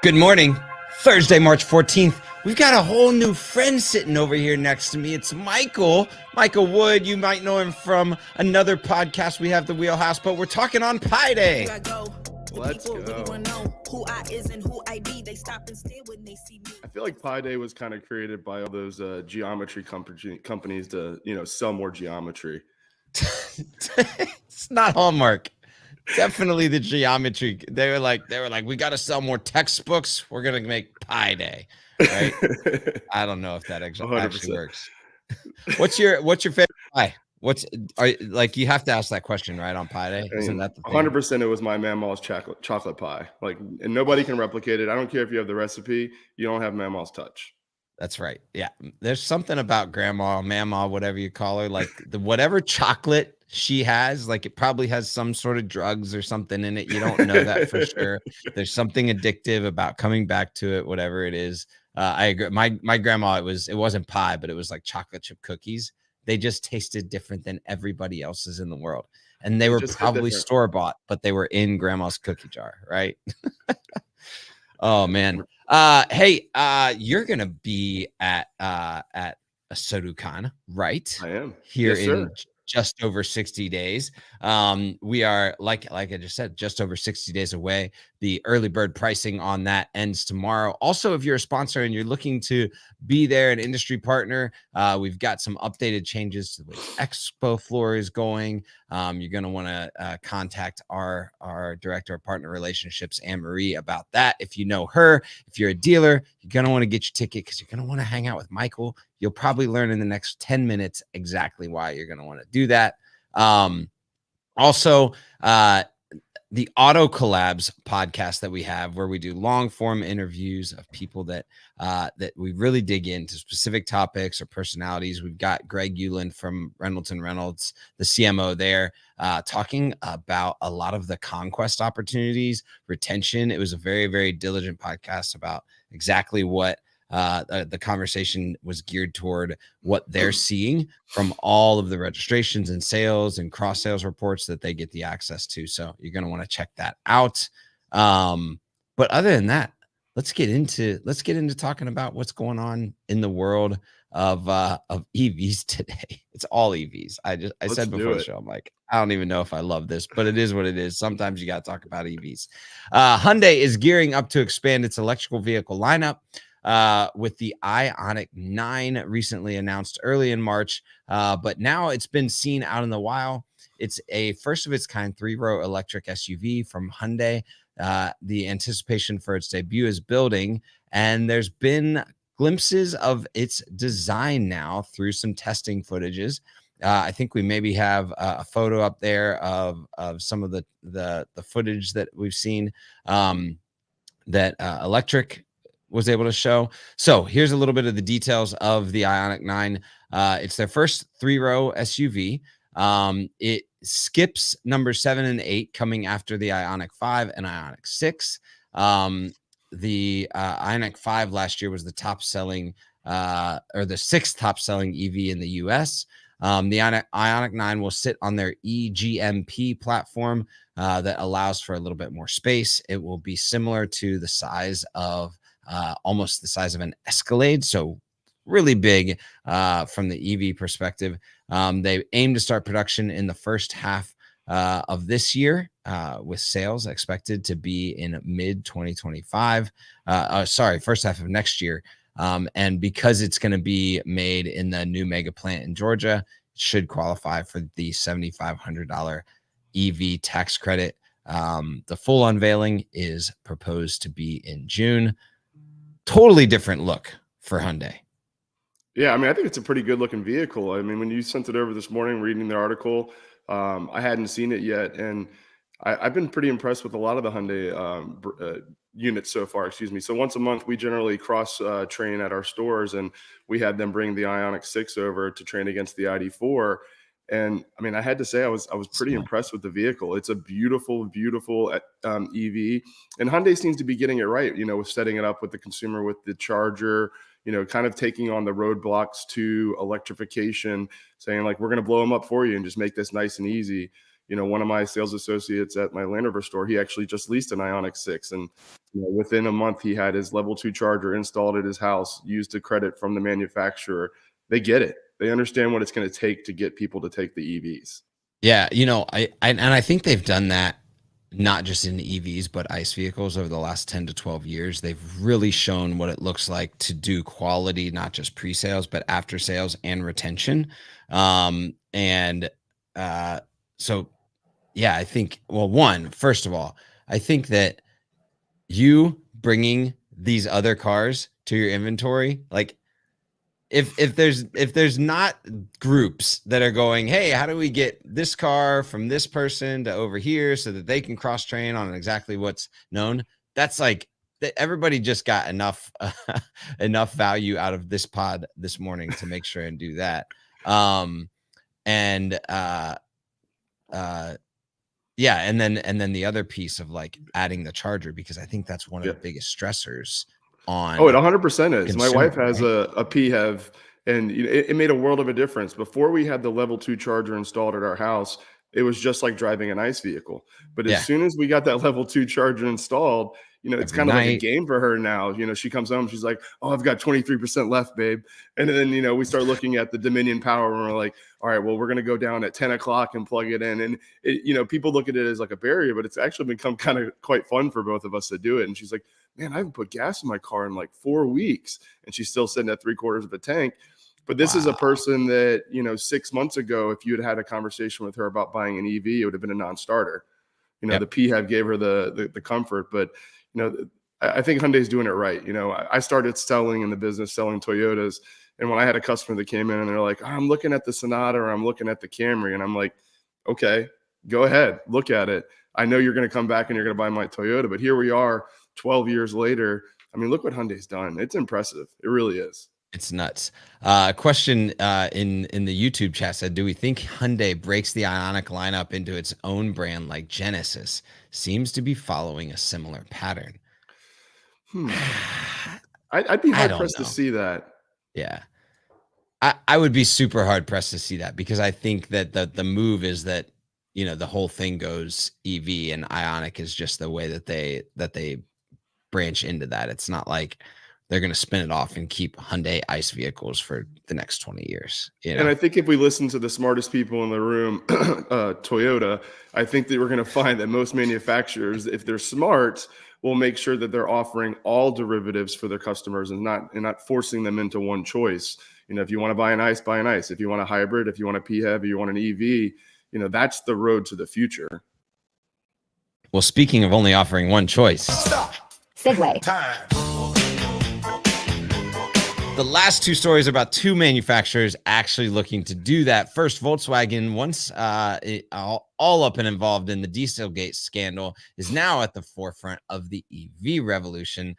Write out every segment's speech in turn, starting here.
Good morning, Thursday, March 14th. We've got a whole new friend sitting over here next to me. It's Michael Wood. You might know him from another podcast we have, The Wheelhouse, but we're talking on Pi Day. Let's go. I feel like Pi Day was kind of created by all those geometry companies to, sell more geometry. It's not Hallmark. Definitely the geometry. They were like, we got to sell more textbooks. We're gonna make Pi Day, right? I don't know if that actually works. What's your favorite pie? You have to ask that question, right, on Pi Day? Isn't that the thing? 100%? It was my Mama's chocolate pie. And nobody can replicate it. I don't care if you have the recipe. You don't have Mama's touch. That's right. Yeah, there's something about grandma, mama, whatever you call her, like whatever chocolate she has, like it probably has some sort of drugs or something in it. You don't know that for sure. There's something addictive about coming back to it, whatever it is. I agree. My grandma, it wasn't pie, but it was like chocolate chip cookies. They just tasted different than everybody else's in the world. And they were probably store-bought, but they were in grandma's cookie jar, right? Oh man. Hey, you're gonna be at ASOTU Con, right? I am here in just over 60 days. We are like I just said, just over 60 days away. The early bird pricing on that ends tomorrow. Also, if you're a sponsor and you're looking to be there, an industry partner, we've got some updated changes to the way the expo floor is going. You're going to want to contact our director of partner relationships, Anne Marie, about that. If you know her, if you're a dealer, you're going to want to get your ticket because you're going to want to hang out with Michael. You'll probably learn in the next 10 minutes exactly why you're going to want to do that. Also, the Auto Collabs podcast that we have, where we do long form interviews of people that we really dig into specific topics or personalities. We've got Greg Uland from Reynolds and Reynolds, the CMO there, talking about a lot of the conquest opportunities, retention. It was a very, very diligent podcast about exactly what the conversation was geared toward what they're seeing from all of the registrations and sales and cross sales reports that they get the access to. So you're going to want to check that out. But other than that, let's get into talking about what's going on in the world of EVs today. It's all EVs. I said before the show, I'm like, I don't even know if I love this, but it is what it is. Sometimes you got to talk about EVs. Hyundai is gearing up to expand its electrical vehicle lineup. With the Ioniq 9 recently announced early in March, but now it's been seen out in the wild. It's a first of its kind 3-row electric SUV from Hyundai. The anticipation for its debut is building, and there's been glimpses of its design now through some testing footages. I think we maybe have a photo up there of some of the footage that we've seen that Electric was able to show. So here's a little bit of the details of the Ioniq 9. It's their first 3-row SUV. It skips number 7 and 8, coming after the Ioniq 5 and Ioniq 6. The Ioniq 5 last year was the top selling or the 6th top selling EV in the US. The Ioniq 9 will sit on their E-GMP platform that allows for a little bit more space. It will be similar to the size of almost the size of an Escalade, so really big from the EV perspective. They aim to start production in the first half of this year, with sales expected to be in mid 2025. First half of next year. And because it's going to be made in the new mega plant in Georgia, it should qualify for the $7,500 EV tax credit. The full unveiling is proposed to be in June. Totally different look for Hyundai. Yeah, I mean, I think it's a pretty good looking vehicle. I mean, when you sent it over this morning, reading the article, I hadn't seen it yet, and I've been pretty impressed with a lot of the Hyundai units so far. Excuse me. So once a month, we generally cross train at our stores, and we had them bring the Ioniq 6 over to train against the ID4. And I mean, I had to say I was pretty impressed with the vehicle. It's a beautiful, beautiful EV, and Hyundai seems to be getting it right. With setting it up with the consumer with the charger. Kind of taking on the roadblocks to electrification, saying like, we're going to blow them up for you and just make this nice and easy. One of my sales associates at my Land Rover store, he actually just leased an Ioniq 6, and within a month he had his level 2 charger installed at his house, used a credit from the manufacturer. They get it. They understand what it's going to take to get people to take the EVs. Yeah, I think they've done that not just in EVs but ICE vehicles over the last 10 to 12 years. They've really shown what it looks like to do quality, not just pre-sales but after sales and retention. So yeah, I think, well, first of all, I think that you bringing these other cars to your inventory, like if there's not groups that are going, hey, how do we get this car from this person to over here so that they can cross train on exactly what's known, that's like everybody just got enough value out of this pod this morning to make sure and do that. Yeah, and then the other piece of like adding the charger, because I think that's one of the biggest stressors on. Oh, it 100% is. Consumer, my wife has a PHEV, and it made a world of a difference. Before we had the level 2 charger installed at our house, it was just like driving an ICE vehicle. But as soon as we got that level 2 charger installed, it's kind of like a game for her now. She comes home, she's like, oh, I've got 23% left, babe. And then, we start looking at the Dominion Power, and we're like, all right, well, we're going to go down at 10 o'clock and plug it in. And, people look at it as like a barrier, but it's actually become kind of quite fun for both of us to do it. And she's like, man, I haven't put gas in my car in like 4 weeks. And she's still sitting at 3/4 of a tank. But this is a person that, 6 months ago, if you had had a conversation with her about buying an EV, it would have been a non-starter. The PHEV gave her the comfort, but I think Hyundai's doing it right. I started selling in the business, selling Toyotas. And when I had a customer that came in and they're like, I'm looking at the Sonata or I'm looking at the Camry. And I'm like, okay, go ahead, look at it. I know you're going to come back and you're going to buy my Toyota, but here we are 12 years later. I mean, look what Hyundai's done. It's impressive. It really is. It's nuts. Question in the YouTube chat said, do we think Hyundai breaks the Ioniq lineup into its own brand like Genesis? Seems to be following a similar pattern. I'd be hard pressed to see that. Yeah. I would be super hard pressed to see that, because I think that the move is that, the whole thing goes EV, and Ioniq is just the way that they branch into that. It's not like they're going to spin it off and keep Hyundai ICE vehicles for the next 20 years. And I think if we listen to the smartest people in the room, Toyota, I think that we're going to find that most manufacturers, if they're smart, will make sure that they're offering all derivatives for their customers and not forcing them into one choice. If you want to buy an ICE, buy an ICE. If you want a hybrid, if you want a PHEV, you want an EV, that's the road to the future. Well, speaking of only offering one choice. Stop. Segue. Time. The last two stories are about two manufacturers actually looking to do that. First, Volkswagen, once all up and involved in the Dieselgate scandal, is now at the forefront of the EV revolution,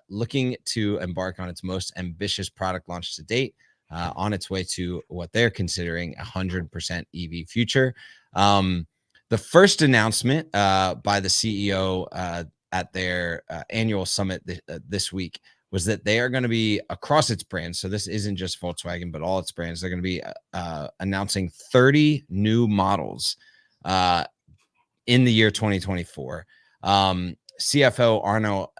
looking to embark on its most ambitious product launch to date, on its way to what they're considering 100% EV future. The first announcement by the CEO at their annual summit this week was that they are going to be across its brands. So this isn't just Volkswagen, but all its brands. They're going to be announcing 30 new models in the year 2024. CFO Arno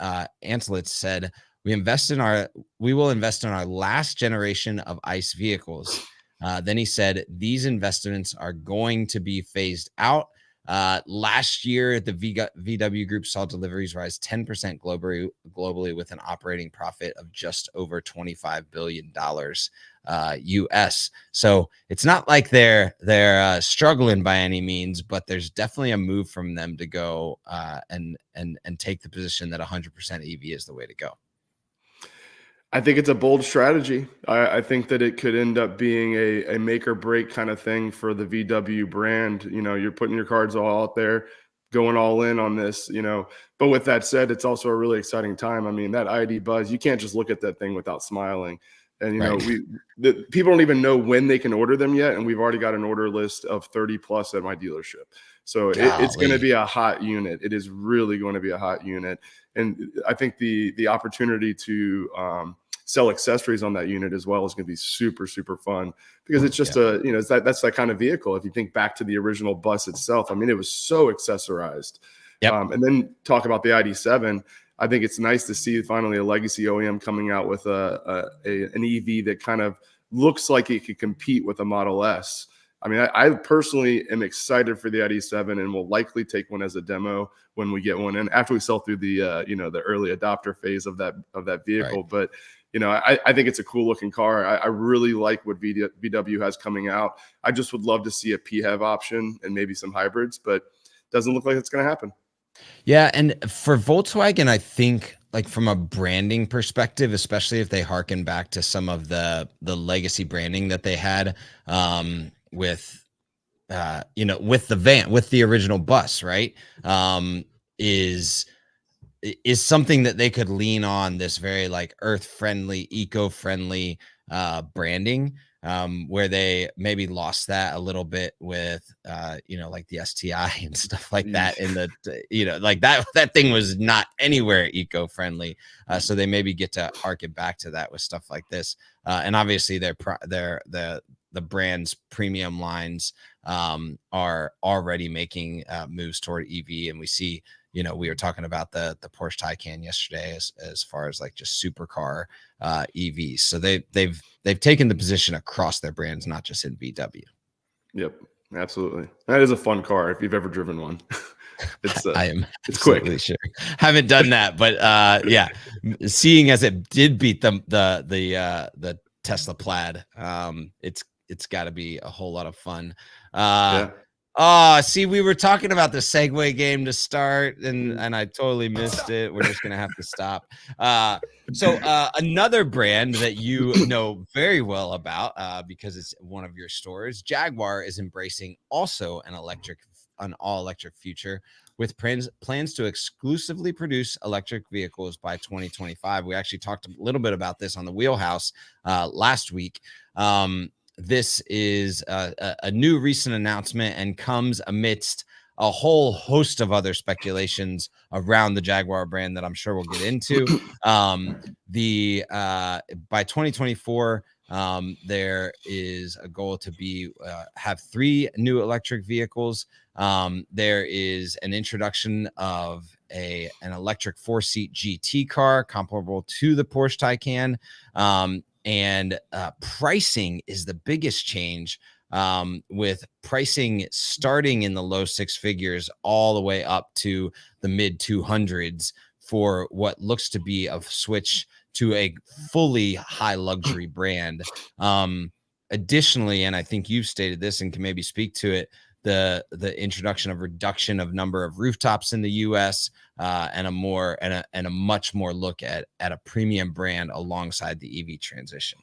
Antlitz said, we will invest in our last generation of ICE vehicles. Then he said, these investments are going to be phased out. Last year, the VW Group saw deliveries rise 10% globally with an operating profit of just over $25 billion US. So it's not like they're struggling by any means, but there's definitely a move from them to go and take the position that 100% EV is the way to go. I think it's a bold strategy. I think that it could end up being a make or break kind of thing for the VW brand. You're putting your cards all out there, going all in on this, But with that said, it's also a really exciting time. I mean, that ID Buzz, you can't just look at that thing without smiling. And, right. People don't even know when they can order them yet. And we've already got an order list of 30 plus at my dealership. So it's going to be a hot unit. It is really going to be a hot unit. And I think the opportunity to sell accessories on that unit as well is going to be super, super fun, because it's just that's that kind of vehicle. If you think back to the original bus itself, I mean, it was so accessorized. And then talk about the ID7. I think it's nice to see finally a legacy OEM coming out with an EV that kind of looks like it could compete with a Model S. I mean, I personally am excited for the ID7 and will likely take one as a demo when we get one, and after we sell through the the early adopter phase of that vehicle. Right. But I think it's a cool looking car. I really like what VW has coming out. I just would love to see a PHEV option and maybe some hybrids, but doesn't look like it's going to happen. Yeah, and for Volkswagen, I think, like, from a branding perspective, especially if they harken back to some of the legacy branding that they had with with the van, with the original bus, right? Is something that they could lean on, this very like earth-friendly, eco-friendly branding, where they maybe lost that a little bit with like the STI and stuff like that. In the like that thing was not anywhere eco-friendly, so they maybe get to harken back to that with stuff like this. And obviously the brand's premium lines are already making moves toward EV, and we see, we were talking about the Porsche Taycan yesterday as far as like just supercar EVs. So they've taken the position across their brands, not just in VW. Yep, absolutely. That is a fun car if you've ever driven one. I am it's quick. Sure. Haven't done that, but yeah, seeing as it did beat the Tesla Plaid, it's got to be a whole lot of fun. Yeah. Oh, see, we were talking about the Segway game to start, and I totally missed it. We're just gonna have to stop. So another brand that you know very well about, because it's one of your stores, Jaguar is embracing also an all-electric future, with plans to exclusively produce electric vehicles by 2025. We actually talked a little bit about this on the Wheelhouse last week. This is a new recent announcement and comes amidst a whole host of other speculations around the Jaguar brand that I'm sure we'll get into. By 2024, there is a goal to have 3 new electric vehicles. There is an introduction of an electric 4-seat GT car comparable to the Porsche Taycan. And pricing is the biggest change, with pricing starting in the low 6 figures all the way up to the mid 200s for what looks to be a switch to a fully high luxury brand. Additionally, and I think you've stated this and can maybe speak to it, the introduction of reduction of number of rooftops in the US, and a much more look at a premium brand alongside the EV transition.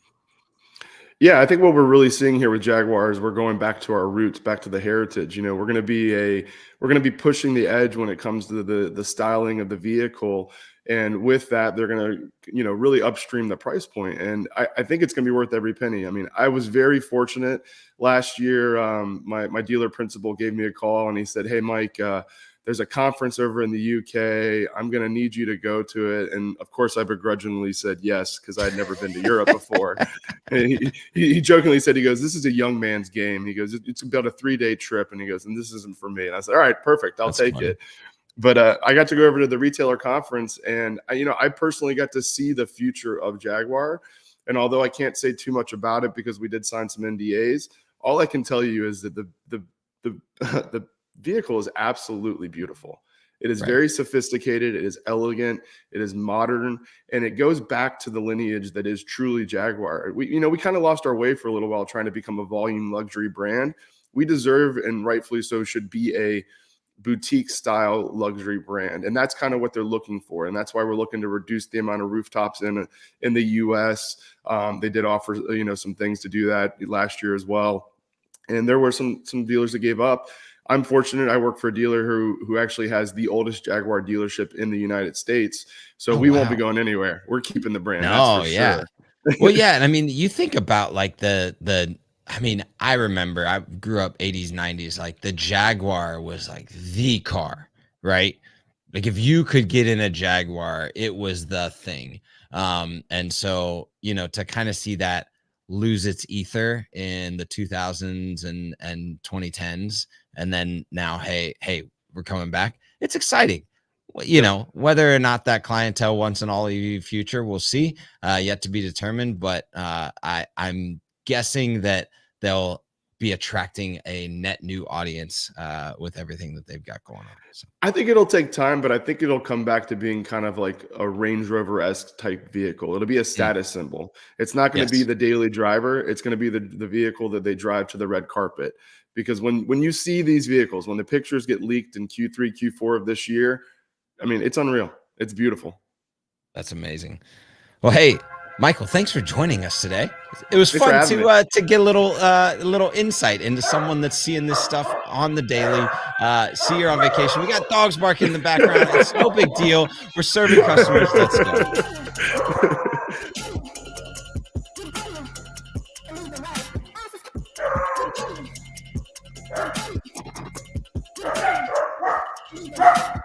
Yeah, I think what we're really seeing here with Jaguar is we're going back to our roots, back to the heritage. We're going to be pushing the edge when it comes to the styling of the vehicle, and with that, they're going to really upstream the price point. And I think it's going to be worth every penny. I mean, I was very fortunate last year. My dealer principal gave me a call and he said, "Hey, Mike, there's a conference over in the UK. I'm going to need you to go to it." And of course, I begrudgingly said yes, because I had never been to Europe before. And he jokingly said, he goes, "This is a young man's game." He goes, "It's about a 3-day trip." And he goes, "And this isn't for me." And I said, "All right, perfect. I'll take it." But I got to go over to the retailer conference, and I personally got to see the future of Jaguar. And although I can't say too much about it because we did sign some NDAs, all I can tell you is that the vehicle is absolutely beautiful. It is very sophisticated. It is elegant. It is modern, and it goes back to the lineage that is truly Jaguar. We kind of lost our way for a little while trying to become a volume luxury brand. We deserve, and rightfully so, should be a boutique style luxury brand, and that's kind of what they're looking for, and that's why we're looking to reduce the amount of rooftops in the US. They did offer some things to do that last year as well, and there were some dealers that gave up. I'm fortunate. I work for a dealer who actually has the oldest Jaguar dealership in the United States, so we won't be going anywhere. We're keeping the brand. No, yeah. Sure. Well, yeah, and I mean, you think about like I remember I grew up 80s, 90s, like the Jaguar was like the car, right? Like if you could get in a Jaguar, it was the thing. And so you know, to kind of see that lose its ether in the 2000s and 2010s, and then now, hey, we're coming back. It's exciting. You know, whether or not that clientele wants an all EV future, we'll see. Yet to be determined. But I'm guessing that they'll be attracting a net new audience with everything that they've got going on. So I think it'll take time, but I think it'll come back to being kind of like a Range Rover-esque type vehicle. It'll be a status symbol. It's not going to be the daily driver. It's going to be the vehicle that they drive to the red carpet. Because when you see these vehicles, when the pictures get leaked in Q3, Q4 of this year, I mean, it's unreal. It's beautiful. That's amazing. Well, hey, Michael, thanks for joining us today. It was fun to get a little insight into someone that's seeing this stuff on the daily. See you're on vacation. We got dogs barking in the background. It's no big deal. We're serving customers. Let's go.